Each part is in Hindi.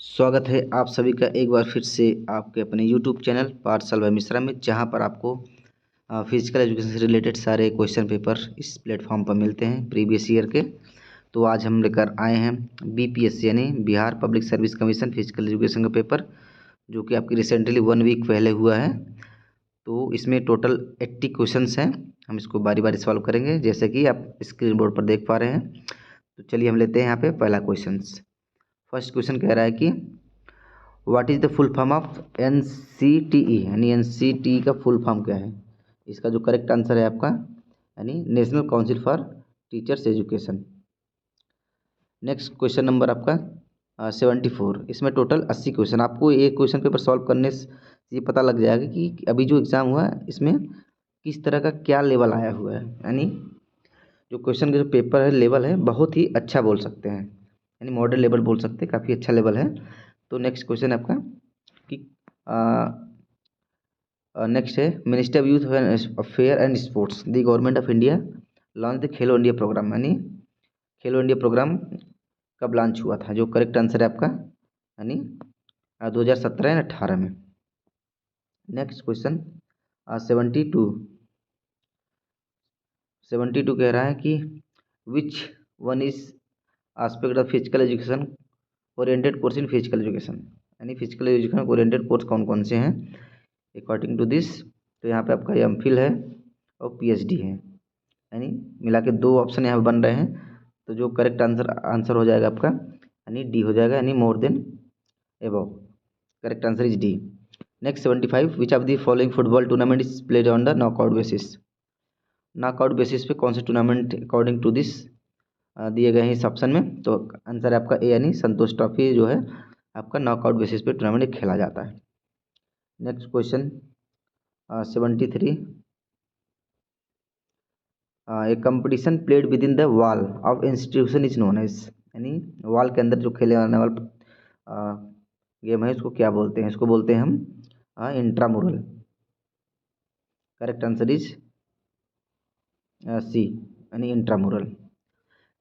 स्वागत है आप सभी का एक बार फिर से आपके अपने YouTube चैनल पाठशाला बाय मिश्रा में, जहां पर आपको फिजिकल एजुकेशन से रिलेटेड सारे क्वेश्चन पेपर इस प्लेटफॉर्म पर मिलते हैं प्रीवियस ईयर के। तो आज हम लेकर आए हैं BPSC यानी Bihar public service commission physical education का पेपर, जो कि आपकी रिसेंटली 1 वीक पहले हुआ है। तो इसमें टोटल 80 क्वेश्चंस हैं। हम इसको बारी बारी सॉल्व करेंगे, जैसे कि आप स्क्रीन बोर्ड पर देख पा रहे हैं। तो चलिए हम लेते हैं यहाँ पे पहला क्वेश्चन। फर्स्ट क्वेश्चन कह रहा है कि what is the full form of NCTE, यानी NCTE का फुल फॉर्म क्या है। इसका जो करेक्ट आंसर है आपका यानी national council for teachers education. Next question number आपका 74। इसमें टोटल 80 क्वेश्चन। आपको एक क्वेश्चन पेपर सॉल्व करने से ये पता लग जाएगा कि अभी जो एग्ज़ाम हुआ है इसमें किस तरह का क्या लेवल आया हुआ है। यानी जो क्वेश्चन का जो पेपर है लेवल है बहुत ही अच्छा बोल सकते हैं, यानी मॉडल लेवल बोल सकते हैं, काफ़ी अच्छा लेवल है। तो नेक्स्ट क्वेश्चन आपका कि नेक्स्ट है minister of youth affair and sports the government of India launch the Khelo India programme, यानी खेलो इंडिया प्रोग्राम कब लॉन्च हुआ था। जो करेक्ट आंसर है आपका यानी 2017 या 18 में। नेक्स्ट क्वेश्चन 72 कह रहा है कि which one is aspect of physical education oriented course in physical education, यानी फिजिकल एजुकेशन ओरिएंटेड कोर्स कौन कौन से हैं अकॉर्डिंग टू दिस। तो यहाँ पे आपका MPhil है और PhD है, यानी मिला के 2 ऑप्शन यहाँ पे बन रहे हैं। तो जो करेक्ट आंसर हो जाएगा आपका यानी D हो जाएगा, यानी more then above. Correct answer is D। Next 75 which of the following football tournament is played on the knockout basis. Knockout basis पे कौन से टूर्नामेंट अकॉर्डिंग टू दिस दिए गए हैं इस ऑप्शन में। तो आंसर है आपका A, यानी संतोष ट्रॉफी जो है आपका नॉकआउट बेसिस पे टूर्नामेंट खेला जाता है। Next question 73 a competition played within the wall of institution is known as, यानी वॉल के अंदर जो खेले जाने वाला गेम है उसको क्या बोलते हैं। इसको बोलते हैं हम intramural. Correct answer is C, यानी intramural.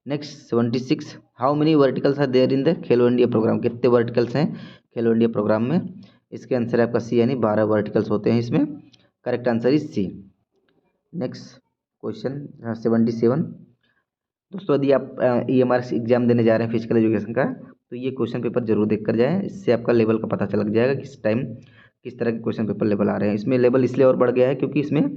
Next 76 how many verticals are there in the Khelo India programme. कितने वर्टिकल्स हैं खेलो इंडिया प्रोग्राम में। इसके आंसर है आपका C, यानी 12 वर्टिकल्स होते हैं इसमें। Correct answer is C। Next question 77। दोस्तों यदि आप EMR एग्जाम देने जा रहे हैं फिजिकल एजुकेशन का, तो ये क्वेश्चन पेपर जरूर देख कर जाएं। इससे आपका लेवल का पता चल जाएगा किस टाइम किस तरह के क्वेश्चन पेपर लेवल आ रहे हैं। इसमें लेवल इसलिए और बढ़ गया है क्योंकि इसमें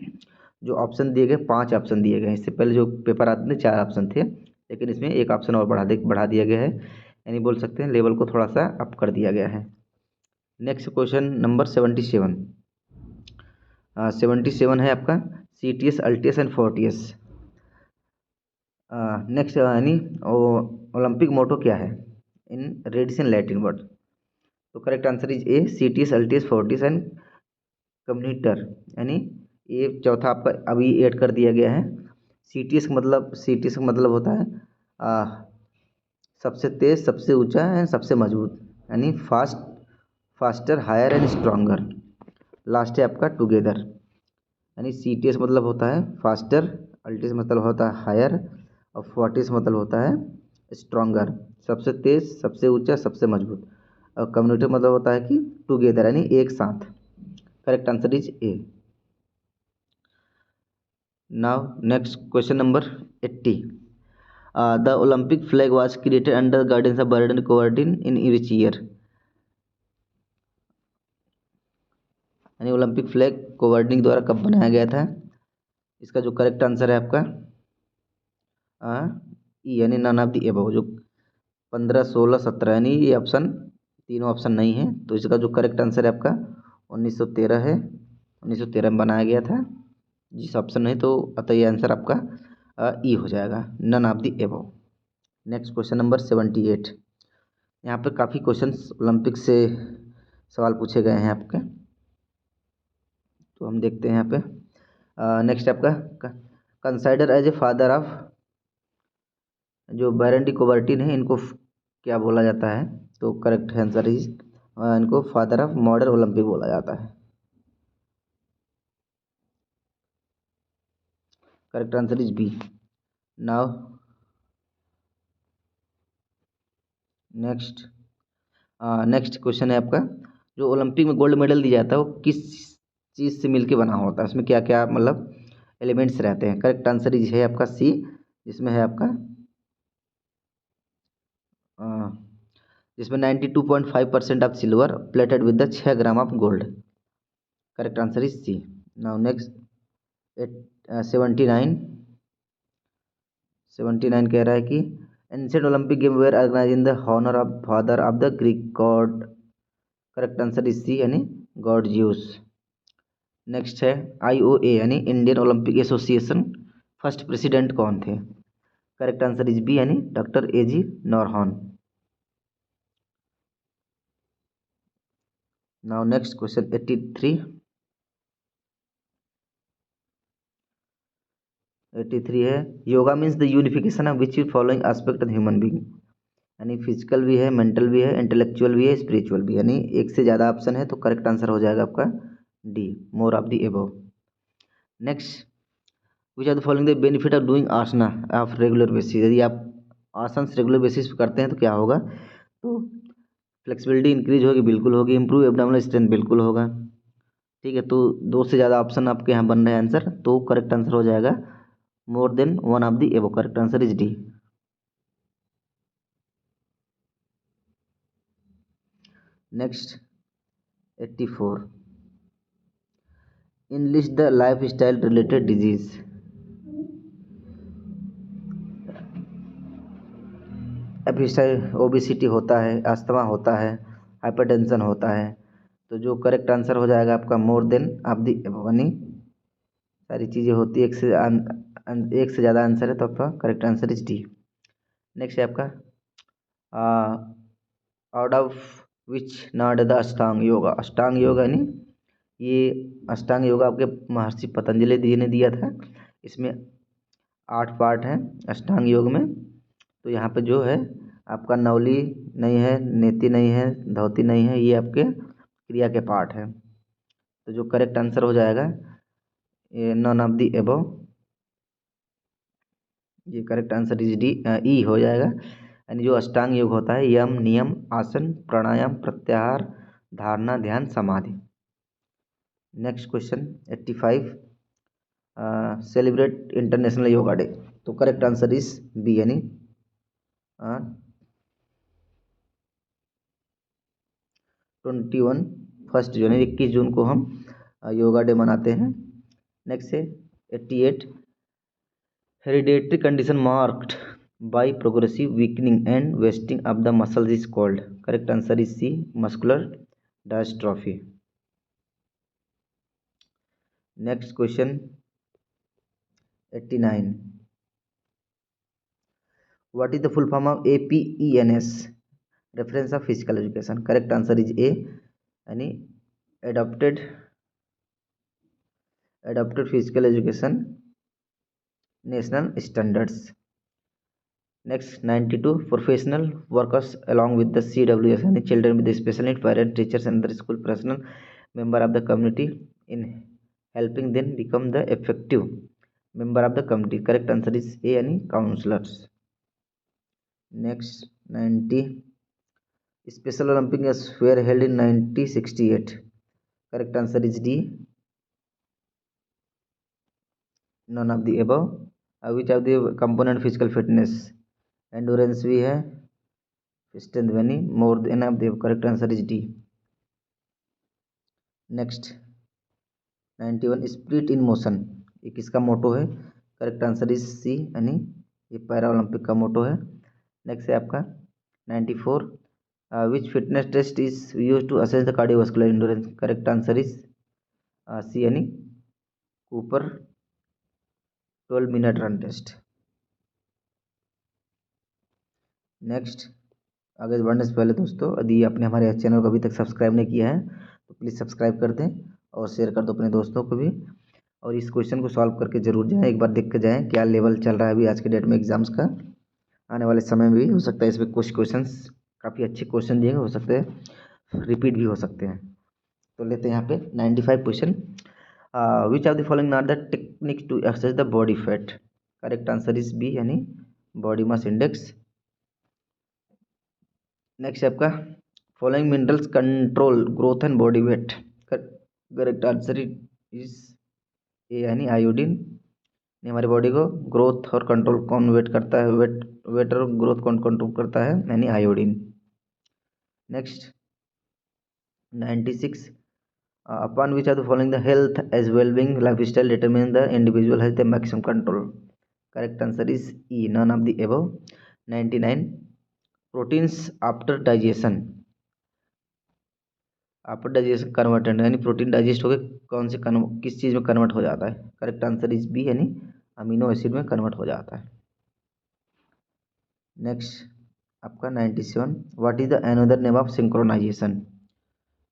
जो ऑप्शन दिए गए 5 ऑप्शन दिए गए हैं। इससे पहले जो पेपर आते थे 4 ऑप्शन थे, लेकिन इसमें एक ऑप्शन और बढ़ा दिया गया है, यानी बोल सकते हैं लेवल को थोड़ा सा अप कर दिया गया है। Next question number 77। 77 है आपका CTS, altius and 4TS। Next यानी ओलंपिक मोटो क्या है इन रेडिस एंड लैटिन वर्ड। तो correct answer is A, CTS, altius, 4TS and communiter, यानी ये चौथा आपका अभी ऐड कर दिया गया है। CTS का मतलब होता है सबसे तेज, सबसे ऊंचा एंड सबसे मजबूत, यानी faster, higher and stronger. Last है आपका टुगेदर, यानी CTS मतलब होता है फास्टर, अल्टीएस मतलब होता है हायर और 40 मतलब होता है स्ट्रॉन्गर, सबसे तेज, सबसे ऊंचा, सबसे मजबूत। और कम्युनिटी मतलब होता है कि टुगेदर, यानी एक साथ। Correct answer is A। Now next question number 80। The Olympic flag was created under guidance of Baron Coubertin in which year, यानी ओलंपिक फ्लैग कोवर्डिन द्वारा कब बनाया गया था। इसका जो करेक्ट आंसर है आपका E, यानी नन ऑफ द एबव। जो 15, 16, 17, यानी ये ऑप्शन तीनों ऑप्शन नहीं है। तो इसका जो करेक्ट आंसर है आपका 1913 है। 1913 में बनाया गया था। जिस ऑप्शन नहीं तो अतः ये आंसर आपका E हो जाएगा, none of the above. Next question number 78। यहाँ पर काफ़ी क्वेश्चंस ओलंपिक से सवाल पूछे गए हैं आपके, तो हम देखते हैं यहाँ पे। नेक्स्ट आपका consider as a father of, जो बैरन डी कुबर्टिन है इनको क्या बोला जाता है। तो करेक्ट आंसर इज इनको फादर ऑफ मॉडर्न ओलंपिक बोला जाता है। Correct answer is B। Now next next question है आपका, जो ओलंपिक में गोल्ड मेडल दिया जाता है वो किस चीज़ से मिलके बना होता है, उसमें क्या क्या मतलब एलिमेंट्स रहते हैं। करेक्ट आंसर इज है आपका सी, जिसमें है आपका जिसमें 92.5% of silver plated with the 6 gram of gold. Correct answer is C. Now next 79 कह रहा है कि ancient Olympic game were organise in the honour of father of the Greek god. Correct answer is C यानी गॉड ज्यूस। नेक्स्ट है IOA यानी Indian Olympic Association first president कौन थे। करेक्ट आंसर इज बी यानी doctor AG Noehren. Now next question 83 है, yoga means the unification of which following aspect of human being. यानी फिजिकल भी है, मेंटल भी है, इंटेलेक्चुअल भी है, स्पिरिचुअल भी, यानी एक से ज़्यादा ऑप्शन है, तो करेक्ट आंसर हो जाएगा आपका D, more of the above. Next, which are the following the benefit of doing asana of regular basis. यदि आप आसन रेगुलर बेसिस पे करते हैं तो क्या होगा, तो फ्लेक्सिबिलिटी इंक्रीज होगी, बिल्कुल होगी। इंप्रूव एब्डोमिनल स्ट्रेंथ, बिल्कुल होगा। ठीक है, तो दो से ज़्यादा ऑप्शन आपके यहाँ बन रहे हैं आंसर, तो करेक्ट आंसर हो जाएगा मोर than one of the above. Correct answer is D. Next 84, enlist the life style related disease. Obesity होता है, अस्थमा होता है, हाइपरटेंशन होता है, तो जो करेक्ट आंसर हो जाएगा आपका मोर देन ऑफ दी एबव, यानी सारी चीज़ें होती है, एक से ज़्यादा आंसर है तो आपका correct answer is D. Next है आपका out of which not the अष्टांग योगा। अष्टांग योगा यानी ये अष्टांग योगा आपके महर्षि पतंजलि जी ने दिया था। इसमें 8 पार्ट हैं अष्टांग योग में। तो यहाँ पे जो है आपका नवली नहीं है, नेति नहीं है, धौती नहीं है, ये आपके क्रिया के पार्ट हैं। तो जो करेक्ट आंसर हो जाएगा ये नॉन ऑफ दी एबव, ये करेक्ट आंसर इज डी, ई हो जाएगा। यानी जो अष्टांग योग होता है, यम, नियम, आसन, प्राणायाम, प्रत्याहार, धारणा, ध्यान, समाधि। Next question 85, celebrate international yoga day. तो करेक्ट आंसर इज बी यानी 21 यानी 21 जून को हम योगा डे मनाते हैं। नेक्स्ट है 88, hereditary condition marked by progressive weakening and wasting of the muscles is called. Correct answer is C, muscular dystrophy. Next question 89, what is the full form of APENS, reference of physical education. Correct answer is A यानी adopted physical education national standards. Next 92, professional workers along with the CWS यानी children with special need, parent, teachers and other school personnel member of the community in helping them become the effective member of the community. Correct answer is A यानी counsellors. Next 90, special Olympic games were held in 1968। Correct answer is D, none of the above. Which of the component physical fitness, endurance भी है, स्ट्रेंथ यानी more than of the. Correct answer is D. Next 91, spirit in motion, ये किसका मोटो है। करेक्ट आंसर इज सी यानी ये पैरा ओलंपिक का मोटो है। नेक्स्ट है आपका 94, which fitness test is use to assess the cardiovascular endurance. Correct answer is C यानी Cooper 12 minute run test. Next, आगे बढ़ने से पहले दोस्तों, यदि आपने हमारे चैनल को अभी तक सब्सक्राइब नहीं किया है तो प्लीज़ सब्सक्राइब कर दें और शेयर कर दो अपने दोस्तों को भी। और इस क्वेश्चन को सॉल्व करके जरूर जाएं, एक बार देख के जाएं क्या लेवल चल रहा है अभी आज के डेट में एग्जाम्स का। आने वाले समय में भी हो सकता है इसमें कुछ क्वेश्चंस काफ़ी अच्छे क्वेश्चन दिए हो सकते हैं, रिपीट भी हो सकते हैं। तो लेते हैं यहाँ पे 95 question, which of the following not the technique to access the body fat. Correct answer is B यानी बॉडी मास इंडेक्स। नेक्स्ट है आपका following minerals control growth and body weight. Correct answer is A यानी आयोडीन। हमारी बॉडी को ग्रोथ और कंट्रोल कौन वेट करता है, वेट और ग्रोथ कौन कंट्रोल करता है, यानी iodine. Next 96 upon which of the following the health as well-being lifestyle determine the individual has the maximum control. Correct answer is E, none of the above. 99 proteins after digestion converted, यानी प्रोटीन डाइजेस्ट होकर कौन से किस चीज़ में कन्वर्ट हो जाता है। करेक्ट आंसर इज बी, यानी अमीनो एसिड में कन्वर्ट हो जाता है। नेक्स्ट आपका 97 what is the another name of synchronisation.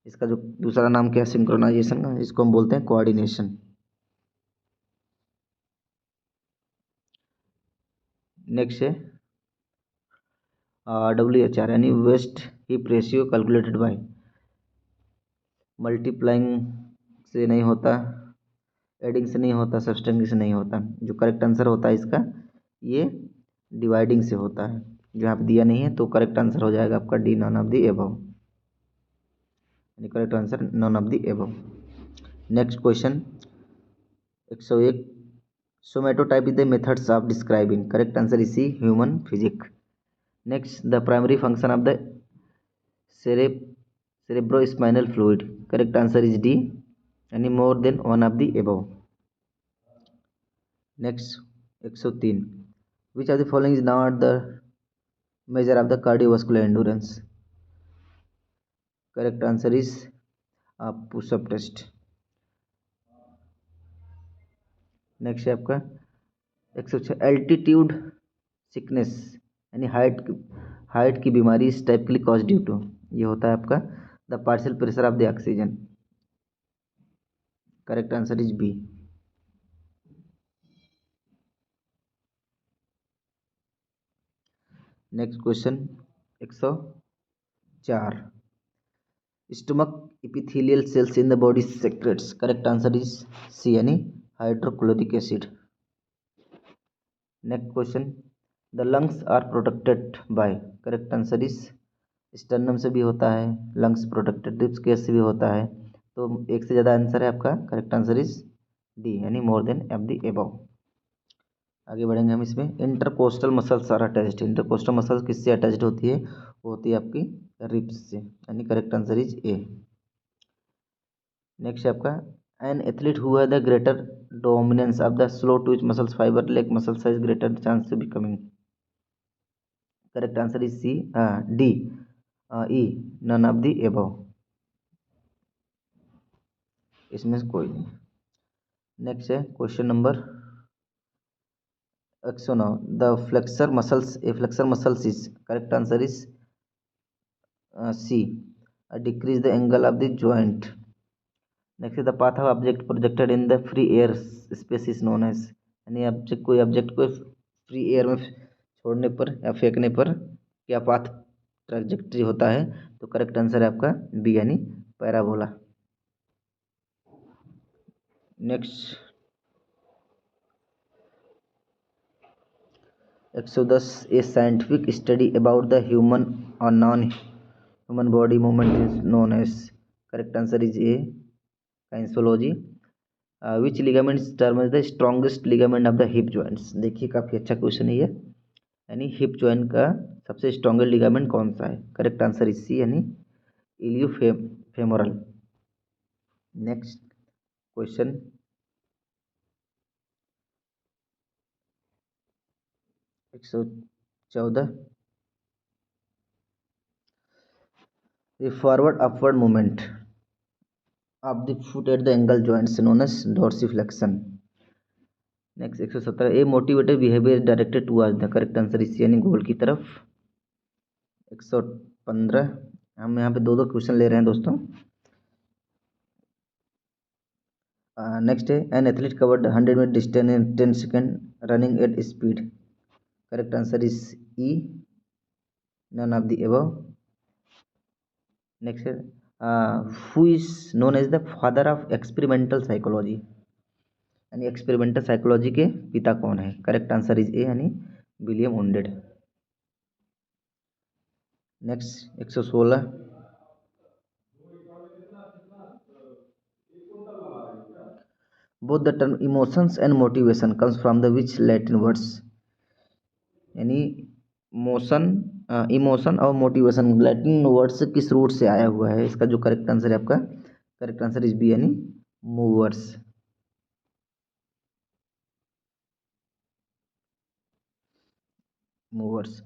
इसका जो दूसरा नाम क्या है सिंक्रोनाइजेशन का, इसको हम बोलते हैं कोऑर्डिनेशन। नेक्स्ट है WHR यानी waist hip ratio calculated by. Multiplying से नहीं होता, एडिंग से नहीं होता, सब्सट्रैक्टिंग से नहीं होता। जो करेक्ट आंसर होता है इसका ये डिवाइडिंग से होता है। जो यहाँ पे दिया नहीं है तो करेक्ट आंसर हो जाएगा आपका D, none of the above. Correct answer none of the above. Next question 101 somatotype is the methods of describing. Correct answer is C, human physique. Next the primary function of the cerebrospinal fluid. Correct answer is D, यानी more than one of the above. Next 103 which of the following is not the measure of the cardiovascular endurance. Correct answer is push-up test. Next है आपका 106 एल्टीट्यूड सिकनेस यानी हाइट की बीमारी इस टाइप के लिए कॉज ड्यू टू। ये होता है आपका the partial pressure of the oxygen. Correct answer is B. Next question 104 stomach epithelial cells in the body secretes. Correct answer is C, यानी hydrochloric acid. Next question the lungs are protected by. Correct answer is sternum से भी होता है लंग्स प्रोटेक्टेड, रिब्स केस से भी होता है। तो एक से ज़्यादा आंसर है आपका। करेक्ट आंसर इज डी, यानी more than of the above. आगे बढ़ेंगे हम इसमें intercostal muscles are attached. Intercostal muscles किससे अटैच्ड होती है, वो होती है आपकी रिब्स से, यानी correct answer is A. Next है आपका an athlete who have the greater dominance of the slow twitch muscles fibre leg muscle size greater chance to becoming. Correct answer is C, D, E, none of the above. इसमें से कोई नहीं। नेक्स्ट है question number 109 the flexor muscles, a flexor muscles is. Correct answer is C, decrease the angle of the joint. Next the path of object projected in the free air space is known as, यानी ऑब्जेक्ट को फ्री एयर में छोड़ने पर या फेंकने पर क्या पाथ ट्रैजेक्टरी होता है। तो करेक्ट आंसर है आपका बी, यानी parabola. Next 110 a scientific study about the human और non human body movement is known as. Correct answer is A, kinesiology. Which ligament term is the strongest ligament of the hip joints. देखिए काफ़ी अच्छा क्वेश्चन है ये, यानी हिप जॉइंट का सबसे स्ट्रॉन्गेस्ट लिगामेंट कौन सा है। करेक्ट आंसर इज सी, यानी iliofemoral. Next question 114 the forward upward movement of the foot at the ankle joints known as dorsiflexion. Next 117 A motivated behaviour directed towards the. Correct answer इस, यानी गोल की तरफ। 115 हम यहाँ पे दो क्वेश्चन ले रहे हैं दोस्तों। नेक्स्ट है an athlete covered 100 metre distance in 10 second running at speed. Correct answer is E, none of the above. Next है who is known as the father of experimental psychology, यानी एक्सपेरिमेंटल साइकोलॉजी के पिता कौन है। करेक्ट आंसर इज ए, यानी William Wundt. Next 116 both the term emotions and motivation comes from the which Latin words, यानी मोशन, इमोशन और मोटिवेशन लैटिन वर्ड से किस रूट से आया हुआ है। इसका जो करेक्ट आंसर है आपका, करेक्ट आंसर इज बी, यानी मूवर्स। मूवर्स।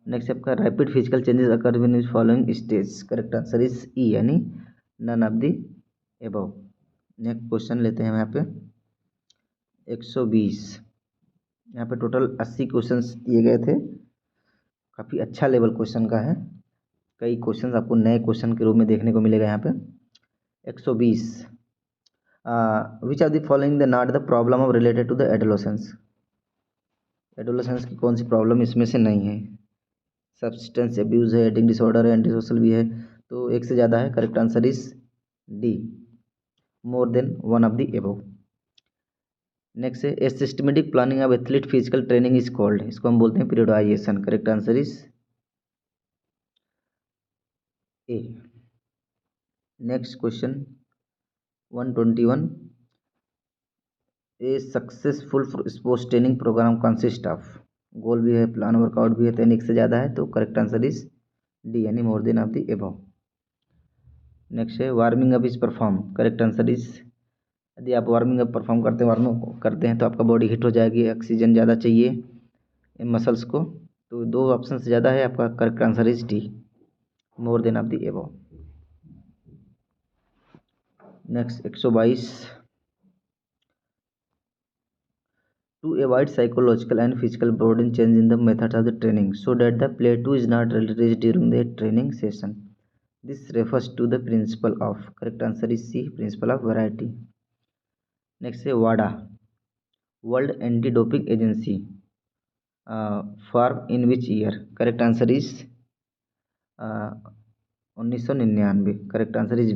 नेक्स्ट आपका rapid physical changes occur when is following stage, correct answer is E, यानी none of the above. Next question लेते हैं हम यहाँ पे 120। यहाँ पे टोटल 80 क्वेश्चंस दिए गए थे, काफ़ी अच्छा लेवल क्वेश्चन का है। कई क्वेश्चंस आपको नए क्वेश्चन के रूप में देखने को मिलेगा यहाँ पे। 120, which are the following the not the problem of related to the adolescence. Adolescence की कौन सी प्रॉब्लम इसमें से नहीं है। सब्सटेंस एब्यूज़ है, ईटिंग डिसऑर्डर है, एंटी सोशल भी है, तो एक से ज़्यादा है। Correct answer is D, more than one of the above. Next है a systematic planning of athlete physical training is called, इसको हम बोलते हैं periodisation. Correct answer is A. Next question 121, a successful sports training programme consist of, goal भी है, प्लान वर्कआउट भी है, तो एक से ज़्यादा है, तो करेक्ट आंसर इज डी, यानी more than of the above. Next है warming up is perform, correct answer is, यदि आप वार्मिंग अप परफॉर्म करते हैं तो आपका बॉडी हीट हो जाएगी, ऑक्सीजन ज़्यादा चाहिए मसल्स को, तो दो ऑप्शन से ज़्यादा है आपका। Correct answer is D, more than of the above. Next 122, to avoid psychological and physical burden change in the methods of the training so that the plateau is not released during the training session, this refers to the principle of, correct answer is C, principle of variety. Next है WADA, world anti doping agency, formed in which year, correct answer is 1999, correct answer is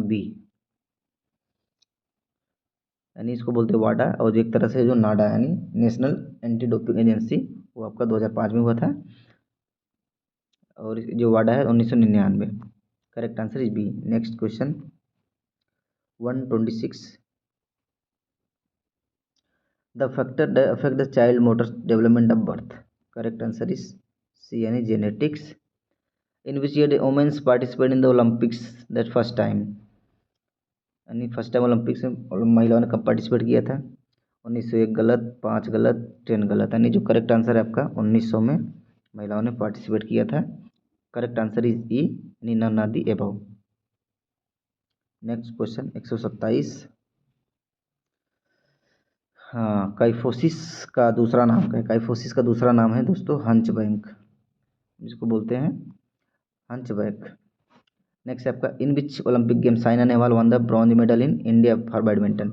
B, यानी इसको बोलते हैं वाडा, और एक तरह से जो नाडा यानी नेशनल एंटी डोपिंग एजेंसी, वो आपका 2005 में हुआ था, और जो वाडा है 1999। Correct answer is B. Next question 126, the factor that affect the child motor development of birth, correct answer is C, यानी genetics. In which year the women's participate in the Olympics that first time, यानी फर्स्ट टाइम ओलंपिक्स में महिलाओं ने कब पार्टिसिपेट किया था। 1901 गलत, 5 गलत, 10 गलत, यानी जो करेक्ट आंसर है आपका 1900 में महिलाओं ने पार्टिसिपेट किया था। करेक्ट आंसर इज ई, यानी none of the above. Next question 127, हाँ काइफोसिस का दूसरा नाम क्या है। काइफोसिस का दूसरा नाम है दोस्तों हंचबैक, जिसको बोलते हैं हंचबैक। नेक्स्ट है आपका in which Olympic game Saina Nehwal won the bronze medal in India for badminton,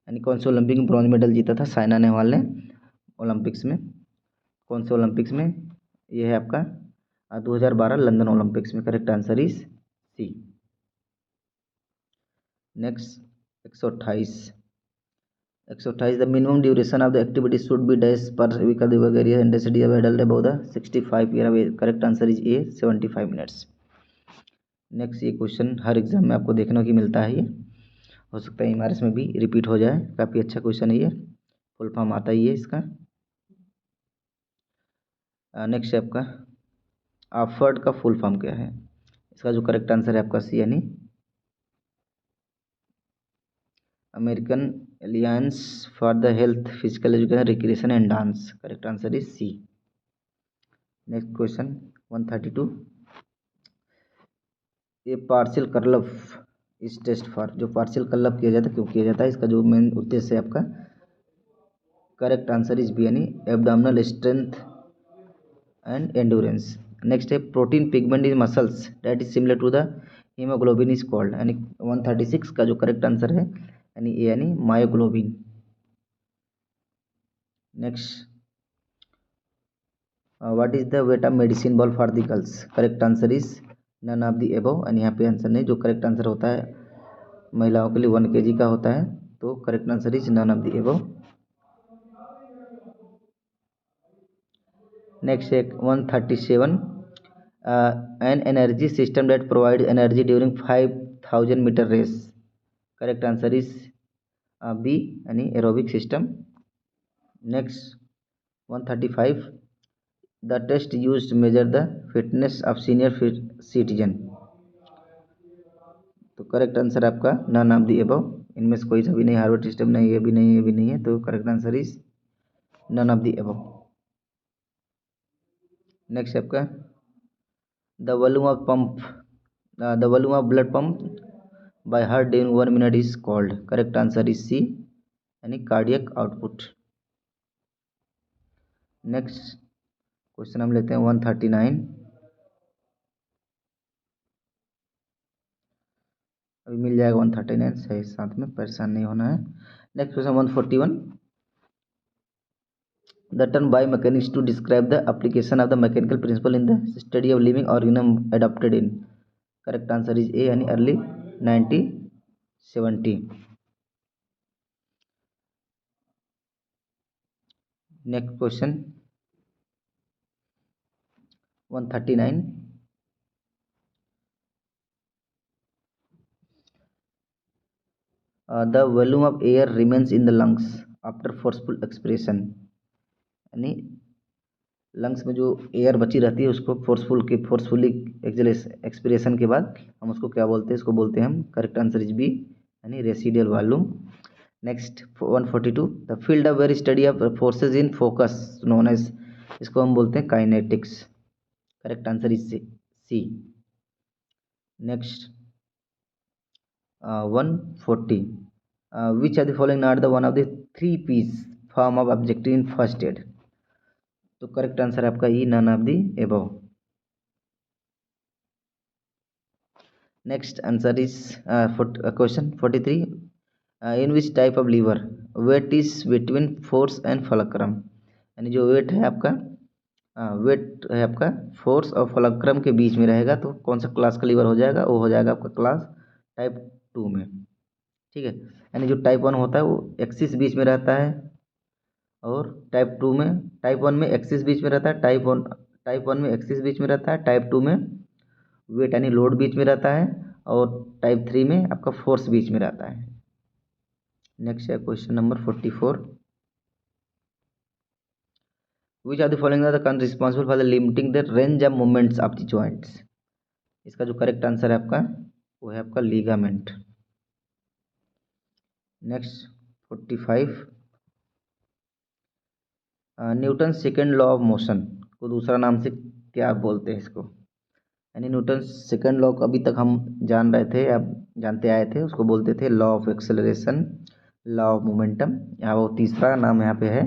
यानी कौन से ओलंपिक में ब्रॉन्ज मेडल जीता था साइना नेहवाल ने ओलंपिक्स में, कौन से ओलंपिक्स में, ये है आपका 2012 लंदन ओलंपिक्स में। Correct answer is C. Next 128 the minimum duration of the activity should be dash per week of the वगैरह intensity of adult above the 65 year of age, correct answer is A 75 minutes. Next ये क्वेश्चन हर एग्जाम में आपको देखने को मिलता है, ये हो सकता है एमआरएस में भी रिपीट हो जाए, काफ़ी अच्छा क्वेश्चन है ये, फुल फॉर्म आता ही है इसका। नेक्स्ट है आपका ऑफर्ड का फुल फॉर्म क्या है, इसका जो करेक्ट आंसर है आपका सी, यानी American alliance for the health physical education recreation and dance, correct answer is C. Next question 132, ये partial curl up is test for, जो पार्शियल कर्लअप किया जाता है क्यों किया जाता है, इसका जो मेन उद्देश्य है आपका, करेक्ट आंसर इज बी, यानी abdominal strength and endurance. Next है protein pigment in muscles that is similar to the haemoglobin is called, यानी 136 का जो करेक्ट आंसर है यानी ए, यानी myoglobin. Next what is the weight of medicine ball for the girls, correct answer is none of the above, यानी यहाँ पे आंसर नहीं, जो करेक्ट आंसर होता है महिलाओं के लिए 1 kg का होता है, तो correct answer is none of the above. Next है 137, an energy system that provide energy during 5000 metre race, correct answer is B यानी aerobic system. Next 135 the test used to measure the fitness of senior citizen. तो करेक्ट आंसर आपका नन ऑफ द अबव, इनमें से कोई सा भी नहीं, हार्वर्ड सिस्टम नहीं, ये भी नहीं, ये भी नहीं है, तो correct answer is none of the above. Next आपका the volume of pump the volume of blood pump by heart during 1 minute is called. Correct answer is C यानी कार्डियक आउटपुट। नेक्स्ट क्वेश्चन हम लेते हैं 139। अभी मिल जाएगा 139 सही साथ में, परेशान नहीं होना है। Next question 141 the term biomechanics to describe the application of the mechanical principle in the study of living organism adopted in. Correct answer is A यानी early 1970। Next question 139 the volume of air remains in the lungs after forceful expression, यानी लंग्स में जो एयर बची रहती है उसको फोर्सफुली एक्सप्रेशन के बाद हम उसको क्या बोलते हैं, इसको बोलते हैं हम, करेक्ट आंसर इज बी यानी residual volume. Next 142 the field of very study of forces in focus known as, इसको हम बोलते हैं kinetics. Correct answer is C. Next 140 which are the following not the one of the 3 P's form of objective in first aid. तो करेक्ट आंसर आपका E none of the above. Next answer is question 43 in which type of liver weight is between force and fulcrum, यानी जो वेट है आपका फोर्स और फलक्रम के बीच में रहेगा, तो कौन सा क्लास का लीवर हो जाएगा, वो हो जाएगा आपका क्लास टाइप 2 में। ठीक है, यानी जो टाइप 1 होता है वो एक्सिस बीच में रहता है, और टाइप 1 में एक्सिस बीच में रहता है, टाइप 1 में एक्सिस बीच में रहता है, टाइप 2 में वेट यानी लोड बीच में रहता है, और टाइप 3 में आपका फोर्स बीच में रहता है। नेक्स्ट है question number 44 which are the following are the responsible for the limiting the range of movements of the joints. इसका जो करेक्ट आंसर है आपका वो है आपका ligament. Next 45 Newton second law of motion को दूसरा नाम से क्या बोलते हैं इसको, यानी न्यूटन सेकेंड लॉ को अभी तक हम जान रहे थे या जानते आए थे, उसको बोलते थे law of acceleration, law of momentum. यहाँ वो तीसरा नाम यहाँ पे है,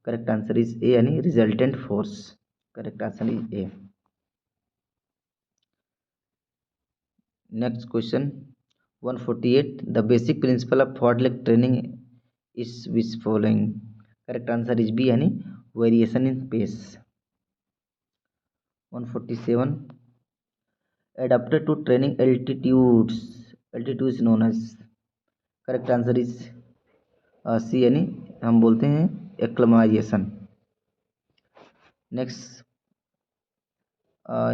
करेक्ट आंसर इज ए यानी resultant force. Correct answer is A. Next question 148 the basic principle of fartlek training is which following. Correct answer is B यानी variation in pace. 147 adapted to training altitudes known as। Correct answer is C यानी हम बोलते हैं acclimatisation. Next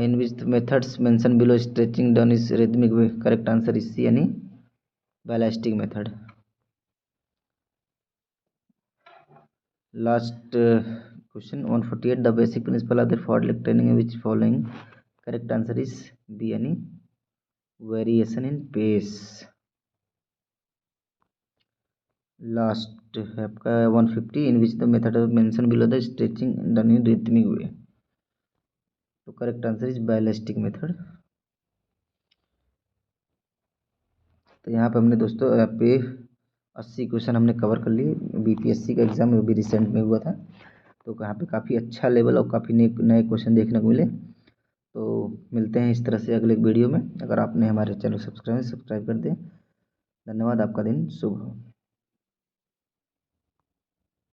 in which methods mention below stretching done is rhythmic way. Correct answer is C यानी ballistic method. Last question 148 the basic principle of the fartlek training which following. Correct answer is B यानी वेरिएशन इन पेस। लास्ट है आपका 150 in which the method of mention below the stretching done in rhythmic way. तो correct answer is ballistic method. तो यहाँ पे हमने दोस्तों यहाँ पे 80 क्वेश्चन हमने कवर कर लिए। बीपीएससी का एग्ज़ाम वो भी रिसेंट में हुआ था, तो यहाँ पे काफ़ी अच्छा लेवल और काफ़ी नए क्वेश्चन देखने को मिले। तो मिलते हैं इस तरह से अगले वीडियो में। अगर आपने हमारे चैनल सब्सक्राइब कर दें। धन्यवाद, आपका दिन शुभ हो।